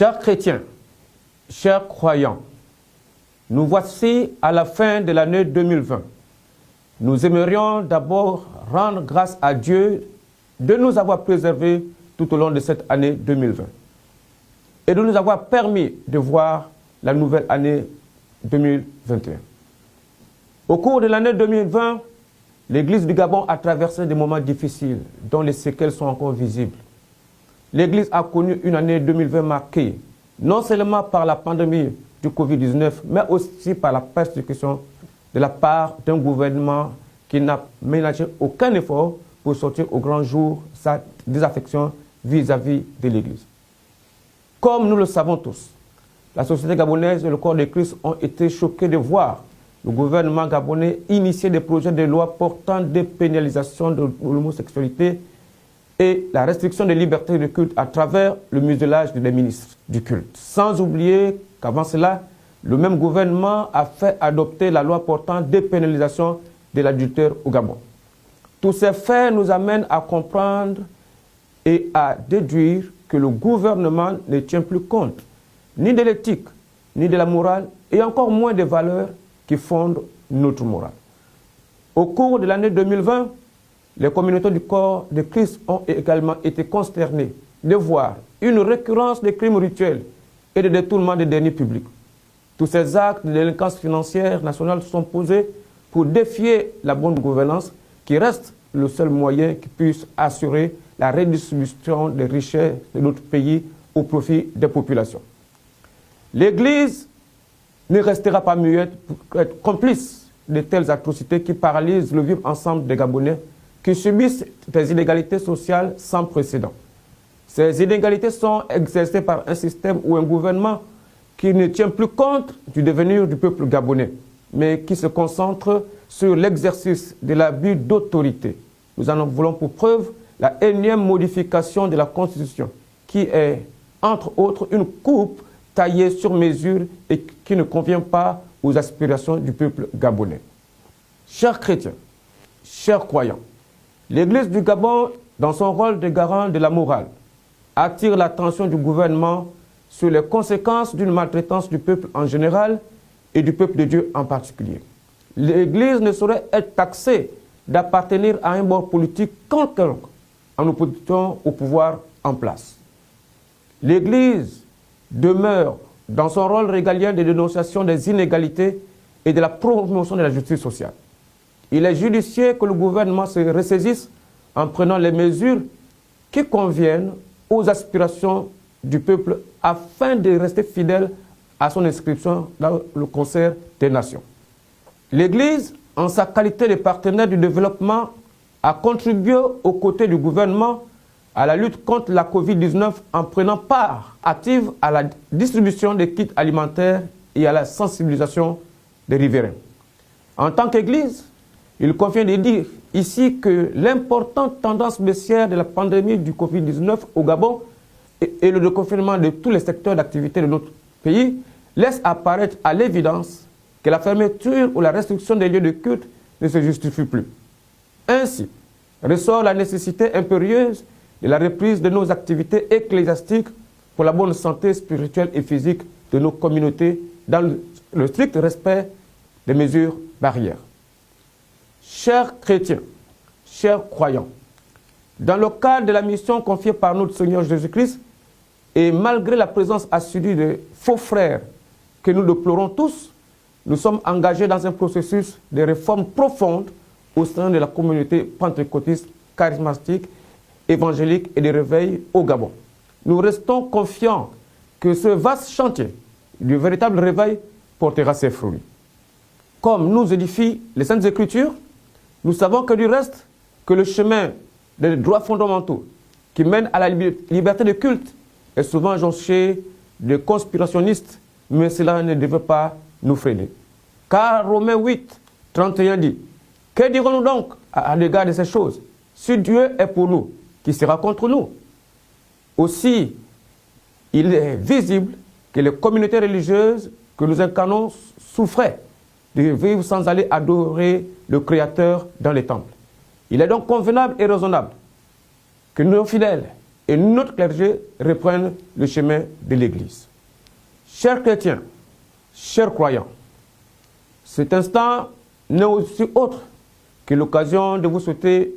Chers chrétiens, chers croyants, nous voici à la fin de l'année 2020. Nous aimerions d'abord rendre grâce à Dieu de nous avoir préservés tout au long de cette année 2020 et de nous avoir permis de voir la nouvelle année 2021. Au cours de l'année 2020, l'Église du Gabon a traversé des moments difficiles dont les séquelles sont encore visibles. L'Église a connu une année 2020 marquée non seulement par la pandémie du Covid-19, mais aussi par la persécution de la part d'un gouvernement qui n'a ménagé aucun effort pour sortir au grand jour sa désaffection vis-à-vis de l'Église. Comme nous le savons tous, la société gabonaise et le corps de Christ ont été choqués de voir le gouvernement gabonais initier des projets de loi portant des pénalisations de l'homosexualité et la restriction des libertés de culte à travers le muselage des ministres du culte. Sans oublier qu'avant cela, le même gouvernement a fait adopter la loi portant dépénalisation de l'adultère au Gabon. Tous ces faits nous amènent à comprendre et à déduire que le gouvernement ne tient plus compte ni de l'éthique, ni de la morale, et encore moins des valeurs qui fondent notre morale. Au cours de l'année 2020, les communautés du corps de Christ ont également été consternées de voir une récurrence des crimes rituels et de détournements des deniers publics. Tous ces actes de délinquance financière nationale sont posés pour défier la bonne gouvernance qui reste le seul moyen qui puisse assurer la redistribution des richesses de notre pays au profit des populations. L'Église ne restera pas muette pour être complice de telles atrocités qui paralysent le vivre ensemble des Gabonais qui subissent des inégalités sociales sans précédent. Ces inégalités sont exercées par un système ou un gouvernement qui ne tient plus compte du devenir du peuple gabonais, mais qui se concentre sur l'exercice de l'abus d'autorité. Nous en voulons pour preuve la énième modification de la Constitution, qui est, entre autres, une coupe taillée sur mesure et qui ne convient pas aux aspirations du peuple gabonais. Chers chrétiens, chers croyants, l'Église du Gabon, dans son rôle de garant de la morale, attire l'attention du gouvernement sur les conséquences d'une maltraitance du peuple en général et du peuple de Dieu en particulier. L'Église ne saurait être taxée d'appartenir à un bord politique quelconque en opposition au pouvoir en place. L'Église demeure dans son rôle régalien de dénonciation des inégalités et de la promotion de la justice sociale. Il est judicieux que le gouvernement se ressaisisse en prenant les mesures qui conviennent aux aspirations du peuple afin de rester fidèle à son inscription dans le concert des nations. L'Église, en sa qualité de partenaire du développement, a contribué aux côtés du gouvernement à la lutte contre la Covid-19 en prenant part active à la distribution des kits alimentaires et à la sensibilisation des riverains. En tant qu'Église, il convient de dire ici que l'importante tendance baissière de la pandémie du Covid-19 au Gabon et le déconfinement de tous les secteurs d'activité de notre pays laisse apparaître à l'évidence que la fermeture ou la restriction des lieux de culte ne se justifie plus. Ainsi, ressort la nécessité impérieuse de la reprise de nos activités ecclésiastiques pour la bonne santé spirituelle et physique de nos communautés dans le strict respect des mesures barrières. Chers chrétiens, chers croyants, dans le cadre de la mission confiée par notre Seigneur Jésus-Christ, et malgré la présence assidue de faux frères que nous déplorons tous, nous sommes engagés dans un processus de réforme profonde au sein de la communauté pentecôtiste, charismatique, évangélique et de réveil au Gabon. Nous restons confiants que ce vaste chantier du véritable réveil portera ses fruits. Comme nous édifient les Saintes Écritures, nous savons que du reste, que le chemin des droits fondamentaux qui mène à la liberté de culte est souvent jonché de conspirationnistes, mais cela ne devait pas nous freiner. Car Romains 8, 31 dit, « Que dirons-nous donc à l'égard de ces choses? Si Dieu est pour nous, qui sera contre nous? » Aussi, il est visible que les communautés religieuses que nous incarnons souffraient de vivre sans aller adorer le Créateur dans les temples. Il est donc convenable et raisonnable que nos fidèles et notre clergé reprenne le chemin de l'Église. Chers chrétiens, chers croyants, cet instant n'est aussi autre que l'occasion de vous souhaiter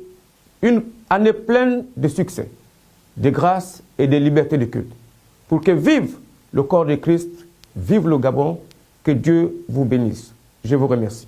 une année pleine de succès, de grâce et de liberté de culte. Pour que vive le corps de Christ, vive le Gabon, que Dieu vous bénisse. Je vous remercie.